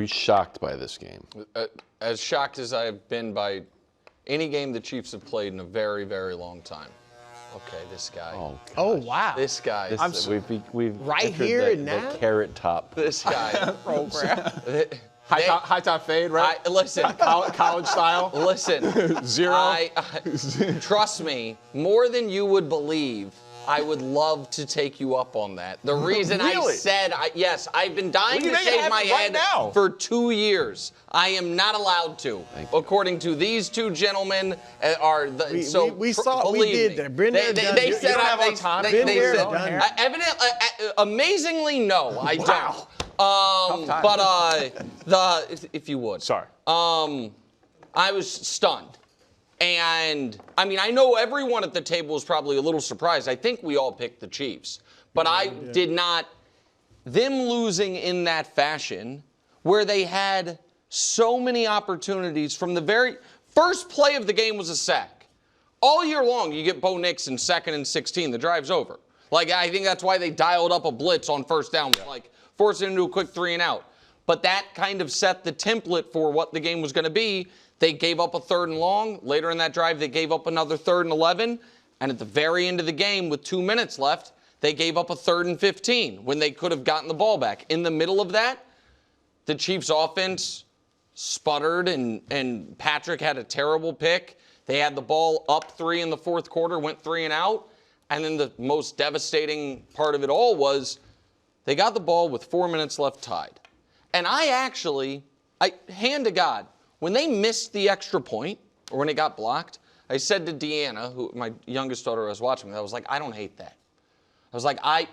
Were you shocked by this game? As shocked as I have been by any game the Chiefs have played in a very, very long time. Okay, this guy. Oh wow. This guy. We've right here the, and now. The carrot top. This guy. Program. High top fade, right? Listen. College style. Listen. Zero. Trust me, more than you would believe, I would love to take you up on that. The reason Really? I said, yes, I've been dying to shave my head for 2 years. I am not allowed to. According to these two gentlemen, We saw, we did that. Been there, done they that. said, You don't have autonomy. Been they there, said, done that. evidently, amazingly, no, I Wow. don't. But if you would. Sorry. I was stunned. And, I mean, I know everyone at the table was probably a little surprised. I think we all picked the Chiefs. But I did not. Them losing in that fashion, where they had so many opportunities from the very first play of the game was a sack. All year long, you get Bo Nix in 2nd and 16. The drive's over. Like, I think that's why they dialed up a blitz on first down, like forcing it into a quick 3 and out. But that kind of set the template for what the game was going to be. They gave up a 3rd and long. Later in that drive, they gave up another 3rd and 11. And at the very end of the game, with 2 minutes left, they gave up a 3rd and 15 when they could have gotten the ball back. In the middle of that, the Chiefs' offense sputtered, and Patrick had a terrible pick. They had the ball up 3 in the 4th quarter, went 3 and out. And then the most devastating part of it all was they got the ball with 4 minutes left tied. And hand to God, when they missed the extra point, or when it got blocked, I said to Deanna, who my youngest daughter was watching, I was like, I don't hate that. I was like, I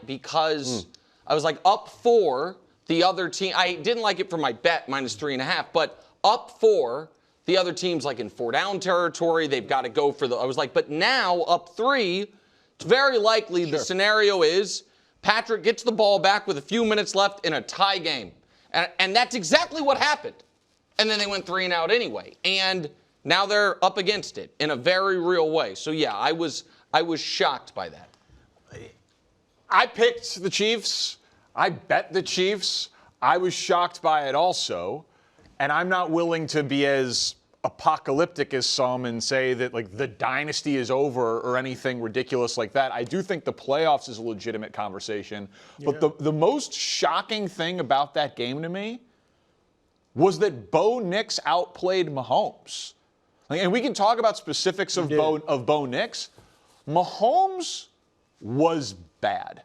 was like, up 4, the other team, I didn't like it for my bet, -3.5, but up 4, the other team's like in 4-down territory, they've got to go for I was like, but now up 3, it's very likely the scenario is Patrick gets the ball back with a few minutes left in a tie game. And that's exactly what happened. And then they went 3 and out anyway. And now they're up against it in a very real way. So, yeah, I was shocked by that. I picked the Chiefs. I bet the Chiefs. I was shocked by it also. And I'm not willing to be as apocalyptic as some and say that, like, the dynasty is over or anything ridiculous like that. I do think the playoffs is a legitimate conversation. Yeah. But the most shocking thing about that game to me was that Bo Nix outplayed Mahomes. And we can talk about specifics of Bo Nix. Mahomes was bad.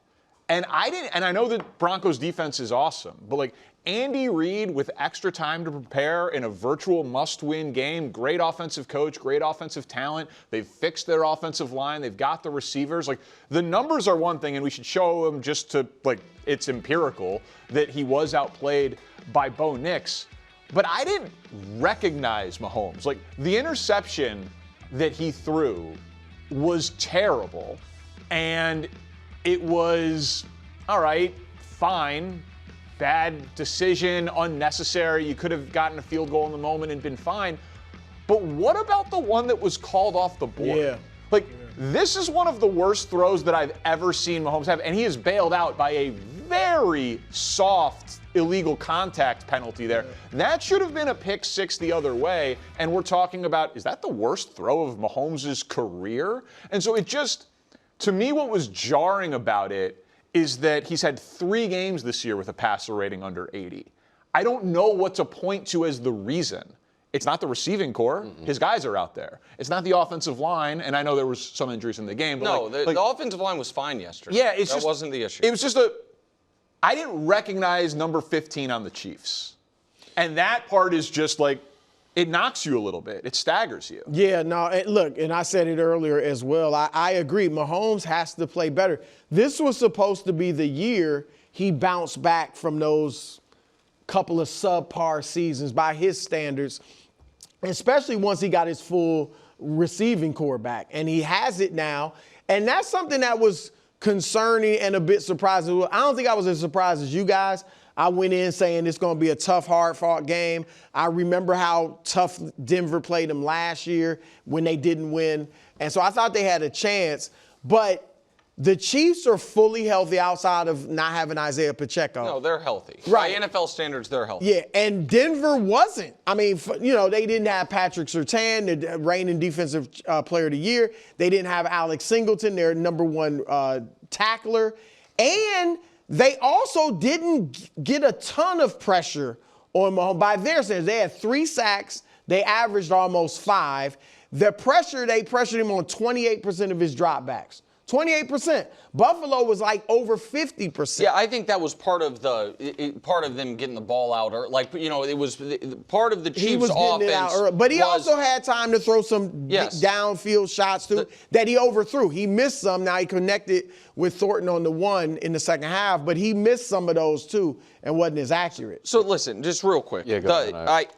And I know that Broncos defense is awesome, but like Andy Reid with extra time to prepare in a virtual must-win game, great offensive coach, great offensive talent. They've fixed their offensive line. They've got the receivers. Like, the numbers are one thing, and we should show them just to, like, it's empirical that he was outplayed by Bo Nix. But I didn't recognize Mahomes. Like, the interception that he threw was terrible. And it was, all right, fine, bad decision, unnecessary. You could have gotten a field goal in the moment and been fine. But what about the one that was called off the board? Yeah. Like, this is one of the worst throws that I've ever seen Mahomes have, and he is bailed out by a very soft illegal contact penalty there. That should have been a pick 6 the other way, and we're talking about, is that the worst throw of Mahomes' career? And so it just, to me, what was jarring about it is that he's had 3 games this year with a passer rating under 80. I don't know what to point to as the reason. It's not the receiving core. His guys are out there. It's not the offensive line, and I know there was some injuries in the game. But the offensive line was fine yesterday. Yeah, that wasn't the issue. It was just I didn't recognize number 15 on the Chiefs. And that part is just like, it knocks you a little bit. It staggers you. Yeah, no, look, and I said it earlier as well. I agree. Mahomes has to play better. This was supposed to be the year he bounced back from those couple of subpar seasons by his standards, especially once he got his full receiving core back. And he has it now. And that's something that was concerning and a bit surprising. I don't think I was as surprised as you guys. I went in saying it's going to be a tough, hard-fought game. I remember how tough Denver played them last year when they didn't win. And so I thought they had a chance. But The Chiefs are fully healthy outside of not having Isaiah Pacheco. No, they're healthy. Right. By NFL standards, they're healthy. Yeah, and Denver wasn't. I mean, they didn't have Patrick Surtain, the reigning defensive player of the year. They didn't have Alex Singleton, their number one tackler. And they also didn't get a ton of pressure on Mahomes. By their standards, they had 3 sacks. They averaged almost 5. The pressure, they pressured him on 28% of his dropbacks. 28%. Buffalo was like over 50%. Yeah, I think that was part of them getting the ball out, or it was part of the Chiefs' He was getting it out early, but he also had time to throw some downfield shots too that he overthrew. He missed some. Now he connected with Thornton on the one in the second half, but he missed some of those too and wasn't as accurate. So listen, just real quick. Yeah, go ahead.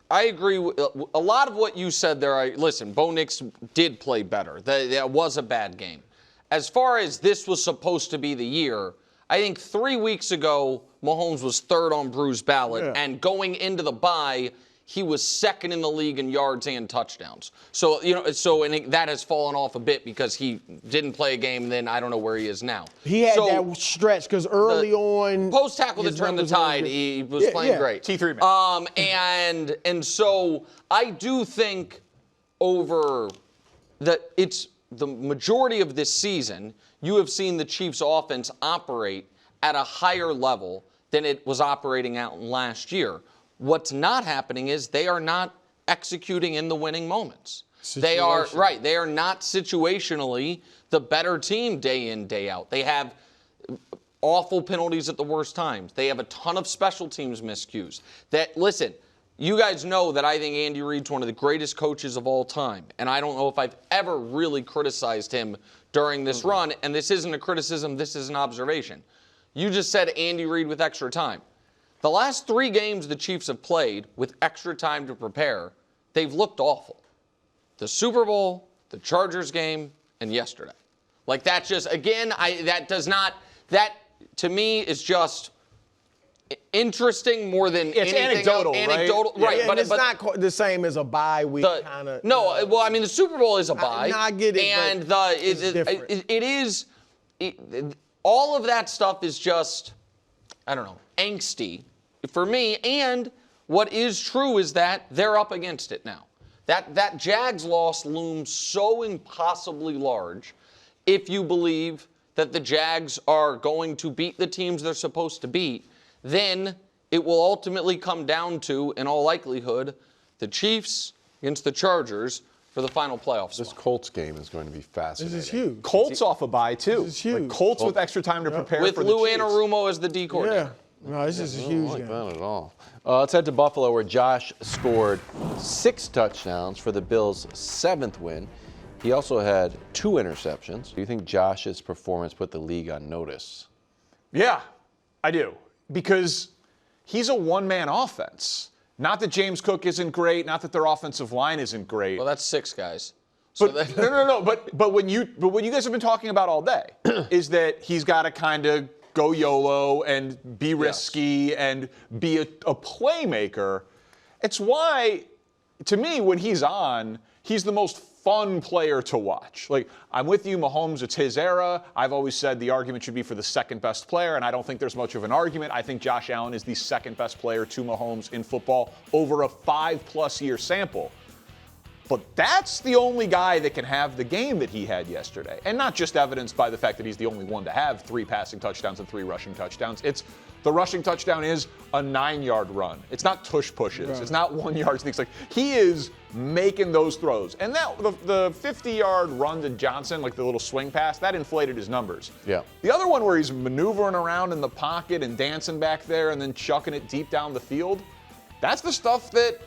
I agree with a lot of what you said there. Listen, Bo Nix did play better. That was a bad game. As far as this was supposed to be the year, I think 3 weeks ago, Mahomes was third on Bruce's ballot, and going into the bye, he was second in the league in yards and touchdowns. So, that has fallen off a bit because he didn't play a game, and then I don't know where he is now. He had that stretch because early on. Post tackle that turned the tide, he was playing great. T3 man. And so I do think over that it's the majority of this season, you have seen the Chiefs offense operate at a higher level than it was operating out last year. What's not happening is they are not executing in the winning moments. They are not situationally the better team day in, day out. They have awful penalties at the worst times. They have a ton of special teams miscues. Listen, you guys know that I think Andy Reid's one of the greatest coaches of all time, and I don't know if I've ever really criticized him during this run, and this isn't a criticism, this is an observation. You just said Andy Reid with extra time. The last 3 games the Chiefs have played with extra time to prepare, they've looked awful. The Super Bowl, the Chargers game, and yesterday. Like that just, again, that to me is just interesting more than it's anything anecdotal, else. Right? Right. Yeah, but it's not the same as a bye week kind of. No, well, I mean, the Super Bowl is a bye. I get it, and it's different. All of that stuff is just, I don't know, angsty for me. And what is true is that they're up against it now. That Jags loss looms so impossibly large if you believe that the Jags are going to beat the teams they're supposed to beat. Then it will ultimately come down to, in all likelihood, the Chiefs against the Chargers for the final playoff spot. This Colts game is going to be fascinating. This is huge. Colts off a bye, too. This is huge. Like Colts with extra time to prepare with for the Lou Chiefs. Anarumo as the D coordinator. Yeah. No, this is a I huge don't like game. that at all. Let's head to Buffalo, where Josh scored 6 touchdowns for the Bills' 7th win. He also had 2 interceptions. Do you think Josh's performance put the league on notice? Yeah, I do. Because he's a one-man offense. Not that James Cook isn't great, not that their offensive line isn't great. Well, that's 6 guys. But no. But what you guys have been talking about all day is that he's got to kind of go YOLO and be risky and be a playmaker. It's why, to me, when he's on, he's the most fun player to watch. Like, I'm with you, Mahomes, it's his era. I've always said the argument should be for the second best player, and I don't think there's much of an argument. I think Josh Allen is the second best player to Mahomes in football over a 5+ year sample. But that's the only guy that can have the game that he had yesterday. And not just evidenced by the fact that he's the only one to have 3 passing touchdowns and 3 rushing touchdowns. It's the rushing touchdown is a 9-yard run. It's not tush pushes. Right. It's not 1-yard sneaks. Like, he is making those throws. And that the 50-yard run to Johnson, like the little swing pass, that inflated his numbers. Yeah. The other one where he's maneuvering around in the pocket and dancing back there and then chucking it deep down the field, that's the stuff that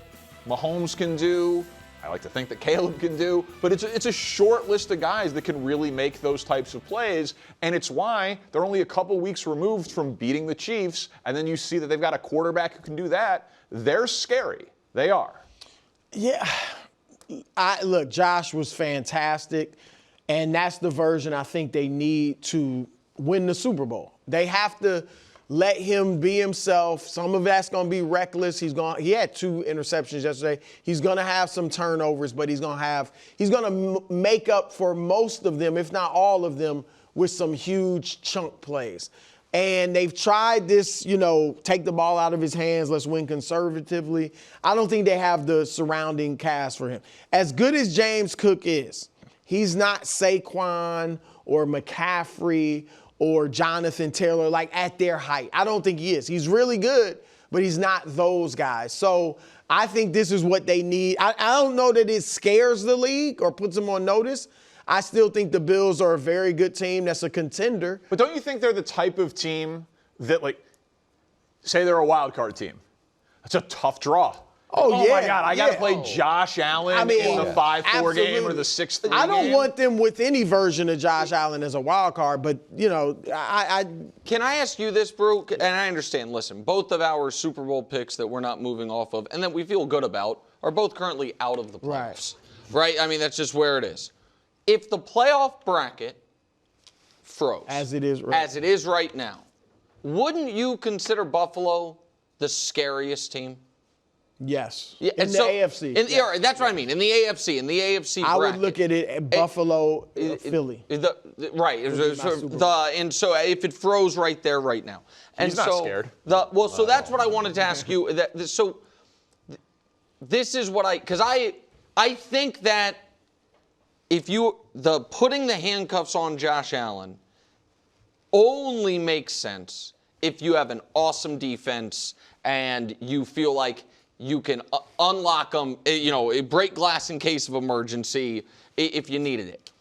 Mahomes can do. I like to think that Caleb can do, but it's a short list of guys that can really make those types of plays, and it's why they're only a couple weeks removed from beating the Chiefs, and then you see that they've got a quarterback who can do that. They're scary. They are. Yeah. Look, Josh was fantastic, and that's the version I think they need to win the Super Bowl. They have to Let him be himself. Some of that's going to be reckless. He had 2 interceptions yesterday. He's going to have some turnovers, but he's going to make up for most of them, if not all of them, with some huge chunk plays. And they've tried this, take the ball out of his hands, let's win conservatively. I don't think they have the surrounding cast for him. As good as James Cook is, he's not Saquon or McCaffrey or Jonathan Taylor, like at their height. I don't think he is. He's really good, but he's not those guys. So I think this is what they need. I don't know that it scares the league or puts them on notice. I still think the Bills are a very good team that's a contender. But don't you think they're the type of team that, say they're a wild card team? That's a tough draw. Oh, yeah. My God, I got to play Josh Allen in the 5-4 game or the 6-3 game. I don't want them with any version of Josh Allen as a wild card, but, I Can I ask you this, Brew? And I understand, listen, both of our Super Bowl picks that we're not moving off of and that we feel good about are both currently out of the playoffs. Right? I mean, that's just where it is. If the playoff bracket froze. As it is right now, wouldn't you consider Buffalo the scariest team? Yes. Yeah, in the AFC. Yeah, that's what I mean. In the AFC bracket. I would look at it at Buffalo, Philly. Right. And so if it froze right there right now. And he's not scared. So that's what I wanted to ask you. This is what because I think that putting the handcuffs on Josh Allen only makes sense if you have an awesome defense and you feel like you can unlock them, break glass in case of emergency if you needed it.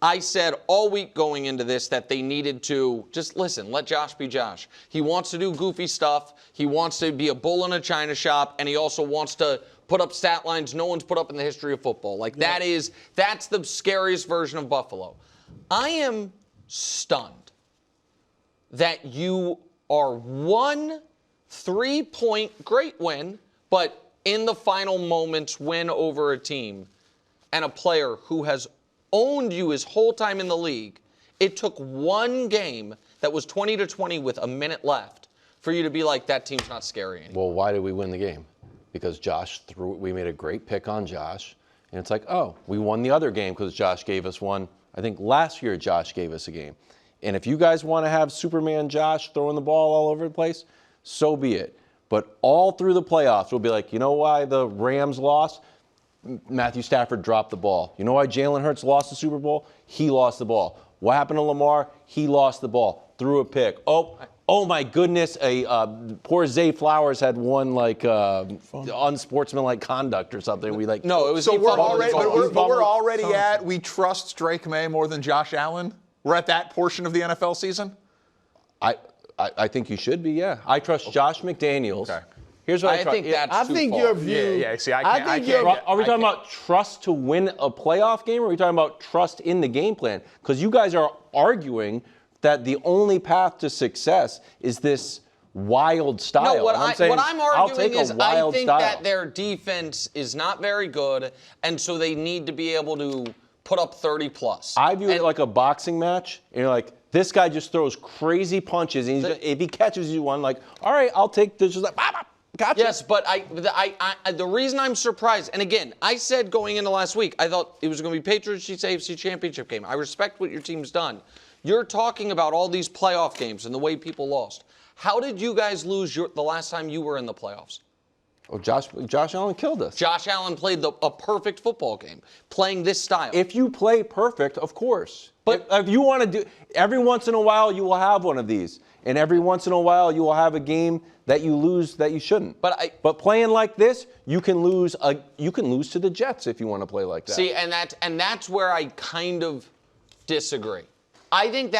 I said all week going into this that they needed to just listen, let Josh be Josh. He wants to do goofy stuff. He wants to be a bull in a china shop, and he also wants to put up stat lines no one's put up in the history of football. That's the scariest version of Buffalo. I am stunned that you are 1 3-point great win, but in the final moments win over a team and a player who has owned you his whole time in the league. It took one game that was 20-20 with a minute left for you to be like, that team's not scary anymore. Well, why did we win the game? Because we made a great pick on Josh. And it's like, we won the other game because Josh gave us one. I think last year Josh gave us a game. And if you guys want to have Superman Josh throwing the ball all over the place, so be it. But all through the playoffs, we'll be like, you know why the Rams lost? Matthew Stafford dropped the ball. You know why Jalen Hurts lost the Super Bowl? He lost the ball. What happened to Lamar? He lost the ball. Threw a pick. Oh my goodness, poor Zay Flowers had one unsportsmanlike conduct or something. No, it was. So we're already at we trust Drake May more than Josh Allen. We're at that portion of the NFL season. I think you should be. Yeah, I trust Josh McDaniels. Okay. Here's what I trust. think that's I too think far. your view. Yeah. See, I can't. Are we talking about trust to win a playoff game, or are we talking about trust in the game plan? Because you guys are arguing that the only path to success is this wild style. No, what I'm arguing is I think style. that their defense is not very good, and so they need to be able to put up 30+. I view it like a boxing match, and you're like, this guy just throws crazy punches, and if he catches you one, like, all right, I'll take this. Just like, gotcha. Yes, but the reason I'm surprised, and again, I said going into last week, I thought it was going to be Patriots Chiefs AFC Championship game. I respect what your team's done. You're talking about all these playoff games and the way people lost. How did you guys lose the last time you were in the playoffs? Oh, Josh Allen killed us. Josh Allen played a perfect football game, playing this style. If you play perfect, of course. But if you want to do, every once in a while you will have one of these, and every once in a while you will have a game that you lose that you shouldn't. But playing like this, you can lose to the Jets if you want to play like that. See, and that's where I kind of disagree. I think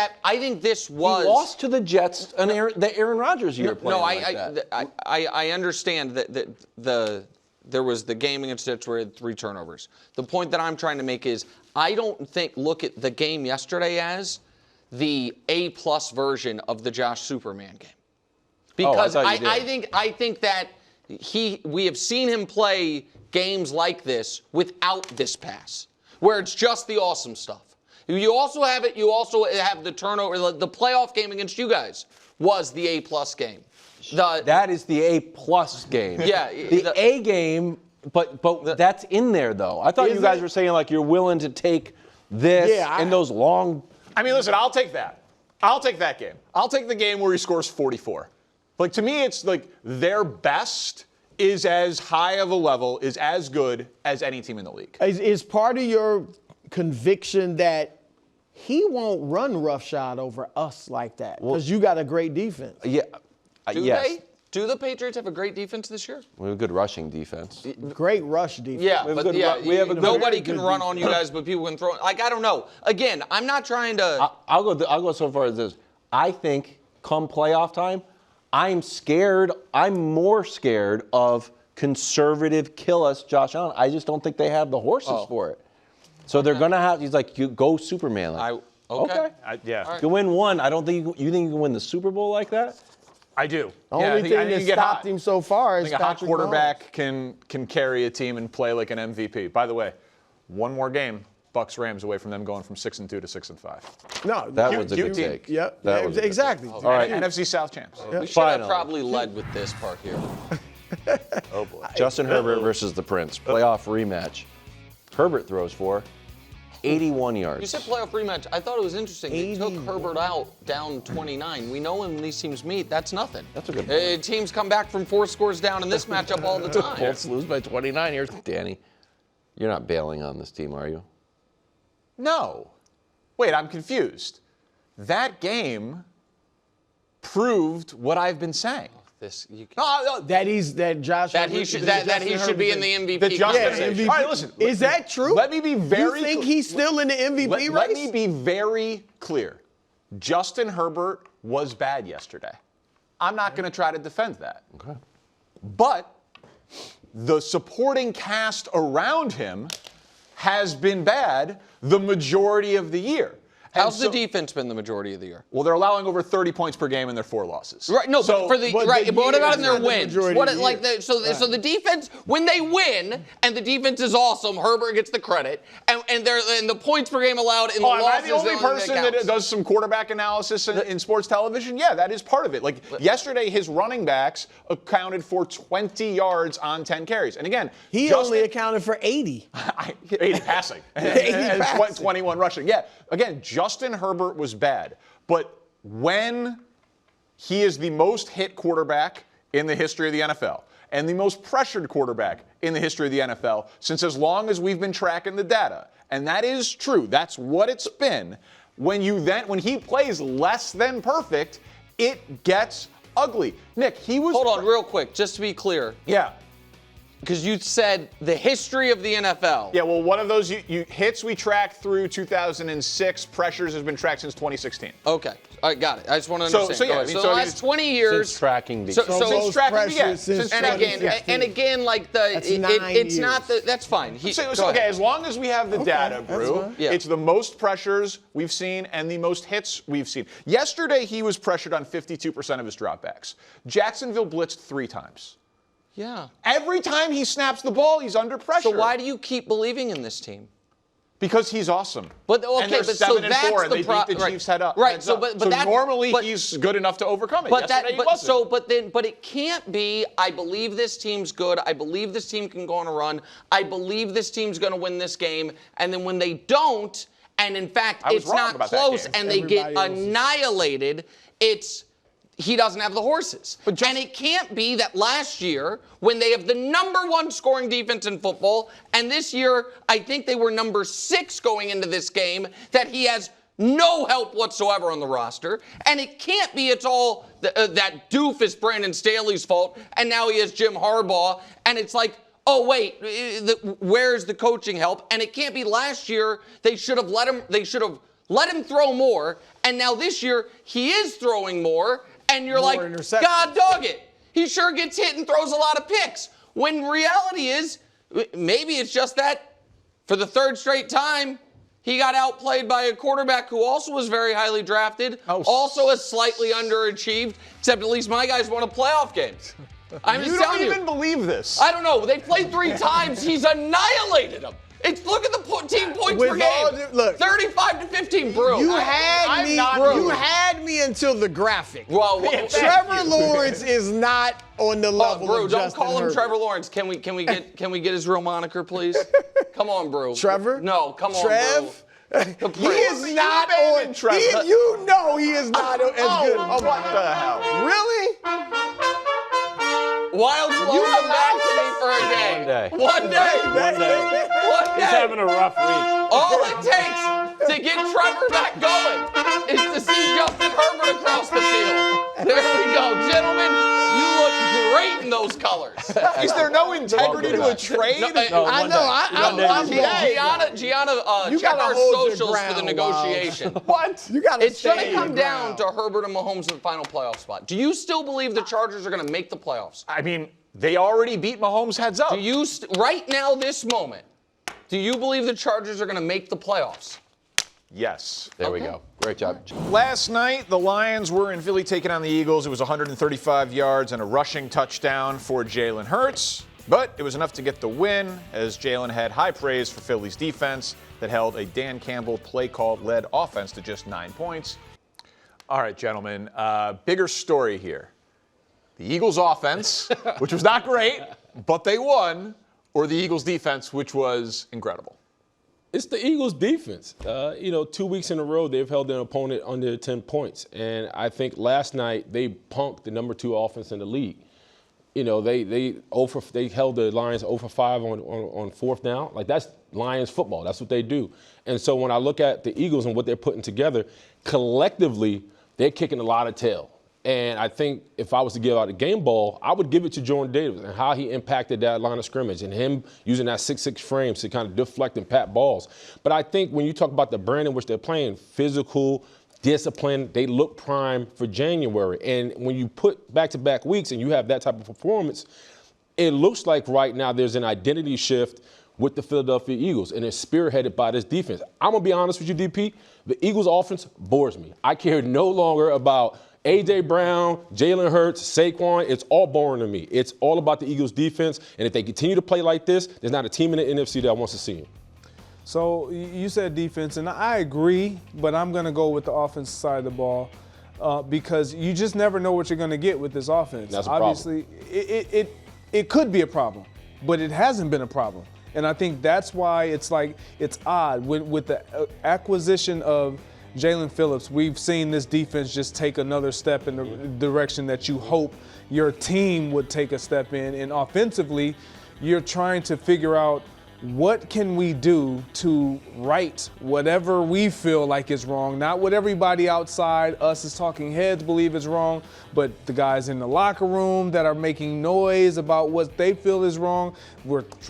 this was. He lost to the Jets and the Aaron Rodgers year playing that. I understand that there was the game against Jets where it had 3 turnovers. The point that I'm trying to make is I don't look at the game yesterday as the A+ version of the Josh Superman game. Because I think that we have seen him play games like this without this pass, where it's just the awesome stuff. You also have the turnover, the playoff game against you guys, was the A+ game. That is the A+ game. Yeah, The A game, but that's in there though. I thought you guys were saying like you're willing to take this and those long. I mean, listen, I'll take that. I'll take that game. I'll take the game where he scores 44. Like, to me, it's like their best is as high of a level, is as good as any team in the league. Is part of your conviction that he won't run roughshod over us like that? Because you got a great defense. Yeah. Yes. Do the Patriots have a great defense this year? We have a good rushing defense. Great rush defense. Yeah, nobody can good run on you guys, but people can throw. Like, I don't know. Again, I'm not trying to. I'll go so far as this. I think come playoff time, I'm scared. I'm more scared of conservative kill us Josh Allen. I just don't think they have the horses for it. So they're gonna have. He's like, you go Superman. Like, Okay. You can win one. I don't think you think you can win the Super Bowl like that. I do. The only thing that stopped him so far is I think a hot Patrick quarterback can carry a team and play like an MVP. By the way, one more game, Bucks Rams away from them going from 6-2 to 6-5 No, that was a good take. Yep. That was exactly. All right. NFC South champs. We should have probably led with this part here. Oh boy. Justin Herbert versus the Prince. Playoff rematch. Herbert throws for 81 yards. You said playoff rematch. I thought it was interesting. They took Herbert out down 29. We know when these teams meet, that's nothing. That's a good point. Teams come back from 4 scores down in this matchup all the time. Colts lose by 29. Here's Danny. You're not bailing on this team, are you? No. Wait, I'm confused. That game proved what I've been saying. That Josh he should be in the MVP. That Justin, MVP. All right, listen. Is that true? Let me be very. You think he's still in the MVP race? Let me be very clear. Justin Herbert was bad yesterday. I'm not going to try to defend that. Okay. But the supporting cast around him has been bad the majority of the year. How's the defense been the majority of the year? Well, they're allowing over 30 points per game in their 4 losses. Right. No, but for the but right. the But what year about is in their not the wins? majority What of the like year. so the defense when they win and the defense is awesome, Herbert gets the credit, and the points per game allowed in the losses. Am I the only person that counts. does some quarterback analysis in sports television? Yeah, that is part of it. Like yesterday, his running backs accounted for 20 yards on 10 carries, and again, He only accounted for 80. 80 passing, 80 and passing. 21 rushing. Yeah, again, Justin Herbert was bad, but when he is the most hit quarterback in the history of the NFL and the most pressured quarterback in the history of the NFL since as long as we've been tracking the data, and that is true. That's what it's been. When he plays less than perfect, it gets ugly. Nick, he was. Hold on, real quick, just to be clear. Yeah. Because you said the history of the NFL. Yeah, well, one of those hits we tracked through 2006, pressures has been tracked since 2016. Okay, all right, got it. I just want to understand. So the last 20 years. Since tracking the. Since tracking began. And again, like it's not the. That's fine. Okay, as long as we have the data, Brew, Yeah. it's the most pressures we've seen and the most hits we've seen. Yesterday, he was pressured on 52% of his dropbacks. Jacksonville blitzed 3 times. Yeah. Every time he snaps the ball, he's under pressure. So why do you keep believing in this team? Because he's awesome. But okay, and they're but 7 so and that's 4, and the they beat the Chiefs head up. Right. heads So up. but so that, normally but, he's good enough to overcome it. But Yesterday he wasn't. but it can't be. I believe this team's good. I believe this team can go on a run. I believe this team's going to win this game. And then when they don't, and in fact it's not close, and they get annihilated, he doesn't have the horses. And it can't be that last year, when they have the #1 scoring defense in football, and this year, I think they were number 6 going into this game, that he has no help whatsoever on the roster. And it can't be it's all that doofus Brandon Staley's fault, and now he has Jim Harbaugh, and it's like, oh wait, where's the coaching help? And it can't be last year they should have let him throw more, and now this year he is throwing more. And you're like, God dog it. He sure gets hit and throws a lot of picks. When reality is, maybe it's just that for the 3rd straight time, he got outplayed by a quarterback who also was very highly drafted, also has slightly underachieved, except at least my guys won a playoff game. I'm just telling you. You don't even believe this. I don't know. They played 3 times. He's annihilated them. Look at the team points With per all game. look, 35-15, bro. You had me until the graphic. Well, Trevor Lawrence is not on the level Brew, of don't Justin call him Herbert. Trevor Lawrence. Can we get his real moniker, please? Come on, Brew. Trevor? No, come on, Trev? Brew. He is not on. You know he is not as good. Oh, what the hell? Really? Wild's loaned him back to me for a day. One day. He's having a rough week. All it takes to get Trevor back going is to see Justin Herbert across the field. There we go. Gentlemen, you look great in those colors. Is there no integrity to a trade? I know. Gianna, You check gotta our hold your socials for the ground, negotiation. What? You got to It's going to come down to Herbert and Mahomes in the final playoff spot. Do you still believe the Chargers are going to make the playoffs? I mean, they already beat Mahomes heads up. Do you, right now, this moment, do you believe the Chargers are going to make the playoffs? Yes. There we go. Great job. Last night, the Lions were in Philly taking on the Eagles. It was 135 yards and a rushing touchdown for Jalen Hurts. But it was enough to get the win, as Jalen had high praise for Philly's defense that held a Dan Campbell play-call-led offense to just 9 points. All right, gentlemen, bigger story here. The Eagles' offense, which was not great, but they won, or the Eagles' defense, which was incredible. It's the Eagles' defense. 2 weeks in a row, they've held their opponent under 10 points. And I think last night they punked the number 2 offense in the league. They held the Lions 0 for 5 on fourth down. Like, that's Lions football. That's what they do. And so when I look at the Eagles and what they're putting together, collectively, they're kicking a lot of tail. And I think if I was to give out a game ball, I would give it to Jordan Davis and how he impacted that line of scrimmage and him using that 6'6" frame to kind of deflect and pat balls. But I think when you talk about the brand in which they're playing, physical, discipline, they look prime for January. And when you put back-to-back weeks and you have that type of performance, it looks like right now there's an identity shift with the Philadelphia Eagles, and it's spearheaded by this defense. I'm going to be honest with you, DP. The Eagles' offense bores me. I care no longer about A.J. Brown, Jalen Hurts, Saquon. It's all boring to me. It's all about the Eagles' defense, and if they continue to play like this, there's not a team in the NFC that wants to see them. So you said defense, and I agree, but I'm going to go with the offensive side of the ball because you just never know what you're going to get with this offense. That's a Obviously, it could be a problem, but it hasn't been a problem. And I think that's why it's odd. With the acquisition of Jalen Phillips, we've seen this defense just take another step in the direction that you hope your team would take a step in. And offensively, you're trying to figure out what can we do to right whatever we feel like is wrong, not what everybody outside us as talking heads believe is wrong, but the guys in the locker room that are making noise about what they feel is wrong.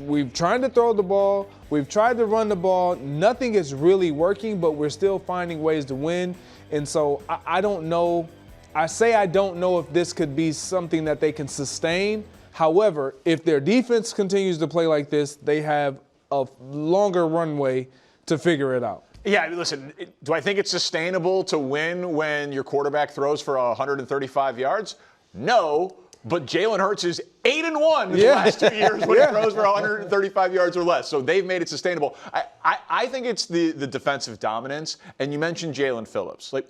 We've tried to throw the ball. We've tried to run the ball. Nothing is really working, but we're still finding ways to win. And so I don't know. I don't know if this could be something that they can sustain. However, if their defense continues to play like this, they have a longer runway to figure it out. Yeah, listen, do I think it's sustainable to win when your quarterback throws for 135 yards? No, but Jalen Hurts is 8-1 the last 2 years when he throws for 135 yards or less. So they've made it sustainable. I think it's the defensive dominance. And you mentioned Jalen Phillips. Like,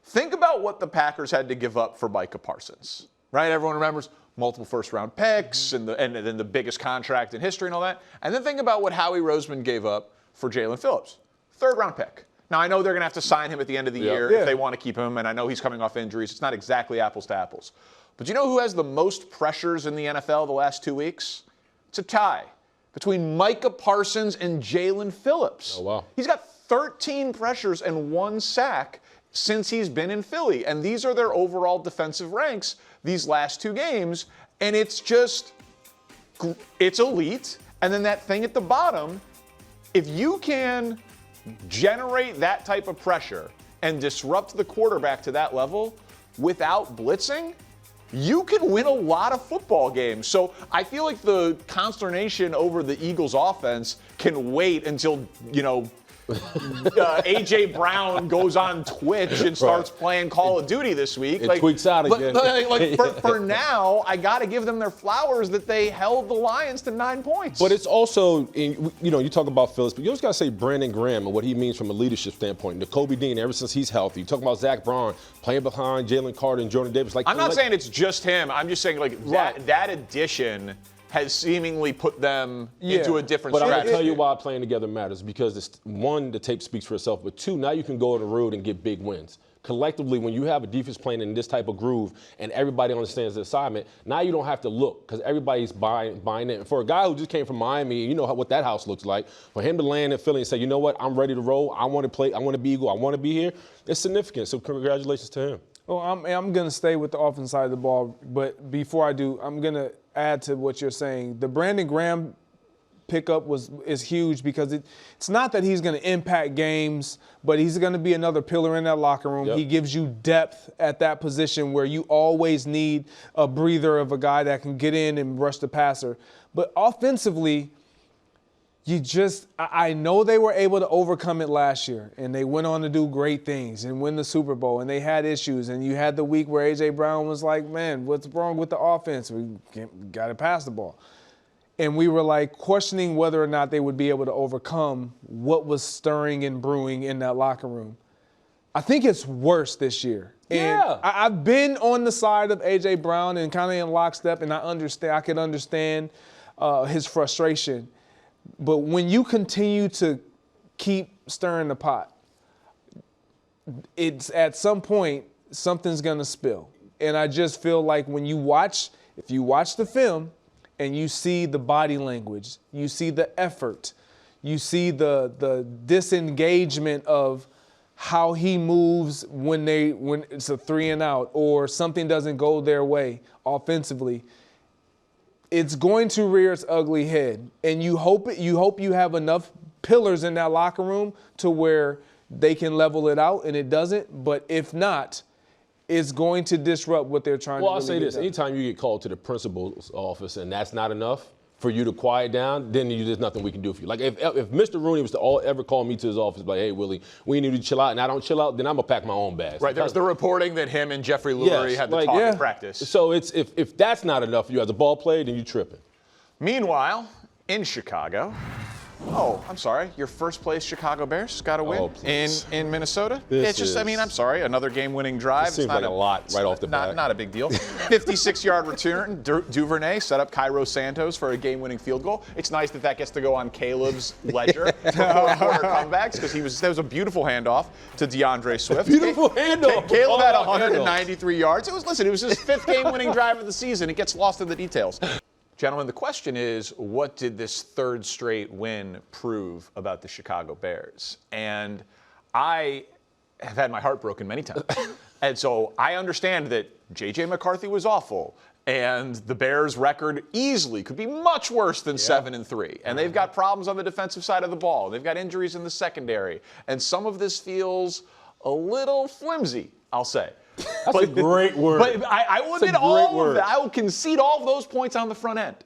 think about what the Packers had to give up for Micah Parsons, right? Everyone remembers multiple first-round picks and then the biggest contract in history and all that. And then think about what Howie Roseman gave up for Jalen Phillips. Third-round pick. Now, I know they're going to have to sign him at the end of the year if they want to keep him, and I know he's coming off injuries. It's not exactly apples to apples. But you know who has the most pressures in the NFL the last 2 weeks? It's a tie between Micah Parsons and Jalen Phillips. Oh, wow. He's got 13 pressures and 1 sack since he's been in Philly, and these are their overall defensive ranks these last 2 games, and it's elite. And then that thing at the bottom, if you can generate that type of pressure and disrupt the quarterback to that level without blitzing, you can win a lot of football games. So I feel like the consternation over the Eagles offense can wait until, A.J. Brown goes on Twitch and starts playing Call of Duty this week. It tweaks out again. For now, I got to give them their flowers that they held the Lions to 9 points. But it's also, you talk about Phillips, but you also got to say Brandon Graham and what he means from a leadership standpoint. N'Kobe Dean, ever since he's healthy. You talk about Zach Braun playing behind Jalen Carter and Jordan Davis. I'm not saying it's just him. I'm just saying that addition has seemingly put them into a different strategy. But I'm going to strategy. tell you why playing together matters, because it's, one, the tape speaks for itself, but two, now you can go on the road and get big wins. Collectively, when you have a defense playing in this type of groove and everybody understands the assignment, now you don't have to look because everybody's buying in. For a guy who just came from Miami, you know what that house looks like, for him to land in Philly and say, you know what, I'm ready to roll, I want to play, I want to be Eagle, I want to be here, it's significant. So congratulations to him. Well, I'm going to stay with the offense side of the ball, but before I do, I'm going to add to what you're saying. The Brandon Graham pickup is huge because it's not that he's going to impact games, but he's going to be another pillar in that locker room. Yep. He gives you depth at that position where you always need a breather of a guy that can get in and rush the passer. But offensively, I know they were able to overcome it last year, and they went on to do great things and win the Super Bowl, and they had issues, and you had the week where A.J. Brown was like, man, what's wrong with the offense? We got to pass the ball. And we were like questioning whether or not they would be able to overcome what was stirring and brewing in that locker room. I think it's worse this year. Yeah. And I've been on the side of A.J. Brown and kind of in lockstep, and I can understand his frustration. But when you continue to keep stirring the pot, it's at some point something's going to spill. And I just feel like if you watch the film and you see the body language, you see the effort, you see the disengagement of how he moves when it's a 3 and out or something doesn't go their way offensively, it's going to rear its ugly head. And you hope you have enough pillars in that locker room to where they can level it out, and it doesn't. But if not, it's going to disrupt what they're trying to do. Well, I'll say this. Anytime you get called to the principal's office and that's not enough for you to quiet down, then there's nothing we can do for you. Like if Mr. Rooney was to ever call me to his office, like, hey, Willie, we need you to chill out, and I don't chill out, then I'm going to pack my own bags. Right, there's the reporting that him and Jeffrey Lurie had the talk in practice. So it's if that's not enough for you as a ball player, then you're tripping. Meanwhile, in Chicago, I'm sorry, your first place Chicago Bears got a win in Minnesota? I'm sorry, another game-winning drive. It seems like a lot right off the bat. Not a big deal. 56-yard return, Duvernay set up Cairo Santos for a game-winning field goal. It's nice that gets to go on Caleb's ledger for fourth-quarter comebacks because that was a beautiful handoff to DeAndre Swift. Beautiful handoff. Caleb had 193 yards. It was his fifth game-winning drive of the season. It gets lost in the details. Gentlemen, the question is, what did this third straight win prove about the Chicago Bears? And I have had my heart broken many times. And so I understand that J.J. McCarthy was awful, and the Bears' record easily could be much worse than 7-3. And they've got problems on the defensive side of the ball. They've got injuries in the secondary. And some of this feels a little flimsy, I'll say. That's a great word. But I will admit all of that. I will concede all of those points on the front end.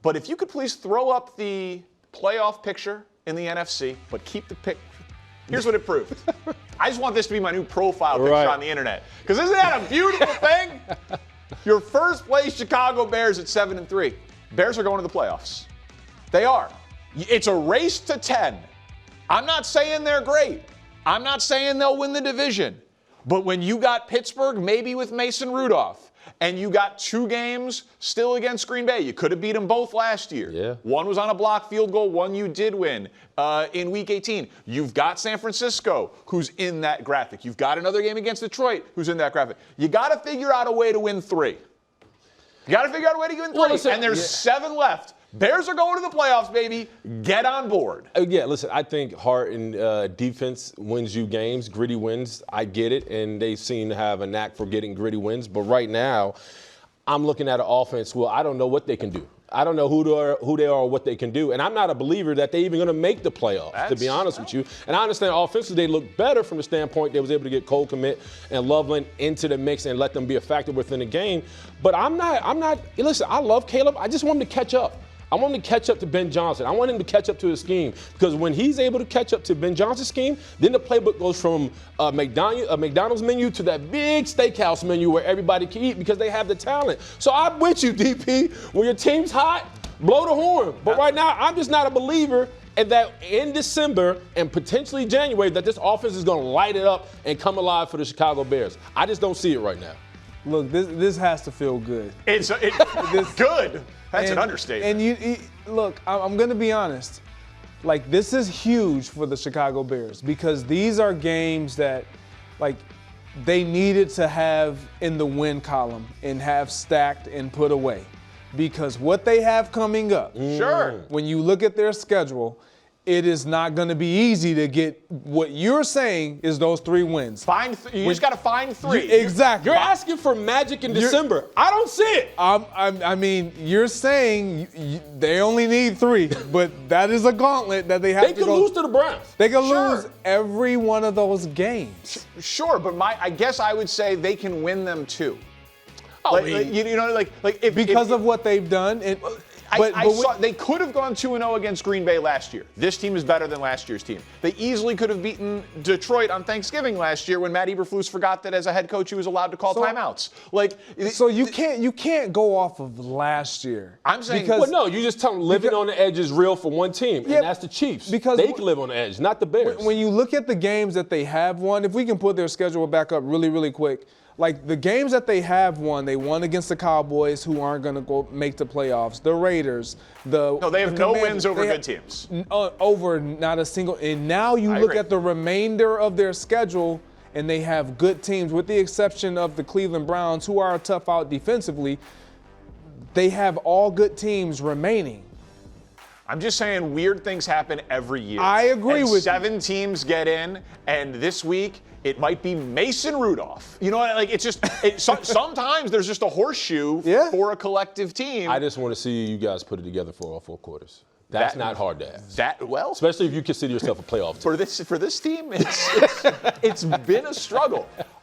But if you could please throw up the playoff picture in the NFC, but keep the pick. Here's what it proved. I just want this to be my new profile picture on the internet. Because isn't that a beautiful thing? Your first place Chicago Bears at 7-3. Bears are going to the playoffs. They are. It's a race to 10. I'm not saying they're great. I'm not saying they'll win the division. But when you got Pittsburgh, maybe with Mason Rudolph, and you got 2 games still against Green Bay, you could have beat them both last year. Yeah. One was on a blocked field goal, one you did win in Week 18. You've got San Francisco, who's in that graphic. You've got another game against Detroit, who's in that graphic. You got to figure out a way to win 3. You got to figure out a way to win 3. Well, listen, and there's 7 left. Bears are going to the playoffs, baby. Get on board. Listen, I think heart and defense wins you games. Gritty wins, I get it, and they seem to have a knack for getting gritty wins. But right now, I'm looking at an offense, I don't know what they can do. I don't know who they are or what they can do. And I'm not a believer that they're even going to make the playoffs, to be honest with you. And I understand offensively they look better from the standpoint they was able to get Cole Kmet and Loveland into the mix and let them be a factor within the game. But I'm not, listen, I love Caleb. I just want him to catch up. I want him to catch up to Ben Johnson. I want him to catch up to his scheme because when he's able to catch up to Ben Johnson's scheme, then the playbook goes from a McDonald's menu to that big steakhouse menu where everybody can eat because they have the talent. So I'm with you, DP. When your team's hot, blow the horn. But right now, I'm just not a believer and that in December and potentially January that this offense is going to light it up and come alive for the Chicago Bears. I just don't see it right now. Look, this has to feel good. It's good. That's an understatement. And look, I'm going to be honest. Like, this is huge for the Chicago Bears because these are games that, like, they needed to have in the win column and have stacked and put away. Because what they have coming up, Sure. when you look at their schedule, it is not going to be easy to get what you're saying is those 3 wins. You just got to find 3. Exactly. You're asking for magic in December. I don't see it. I mean, you're saying they only need 3, but that is a gauntlet that they have They could lose to the Browns. They can Sure. lose every one of those games. Sure, but I guess I would say they can win them too. Because of what they've done. They could have gone 2-0 against Green Bay last year. This team is better than last year's team. They easily could have beaten Detroit on Thanksgiving last year when Matt Eberflus forgot that as a head coach he was allowed to call timeouts. So you can't go off of last year. I'm saying Well, no, you just tell them living on the edge is real for one team, and that's the Chiefs. Because they can live on the edge, not the Bears. When you look at the games that they have won, if we can put their schedule back up really, really quick, like the games that they have won, they won against the Cowboys, who aren't going to go make the playoffs. The Raiders, they have no wins over good teams. Over not a single. And now you look at the remainder of their schedule, and they have good teams, with the exception of the Cleveland Browns, who are tough out defensively. They have all good teams remaining. I'm just saying weird things happen every year. I agree with you. 7 teams get in, and this week it might be Mason Rudolph. You know, like it's just sometimes there's just a horseshoe for a collective team. I just want to see you guys put it together for all 4 quarters. That's not hard to ask. Especially if you consider yourself a playoff team. For this team, it's been a struggle.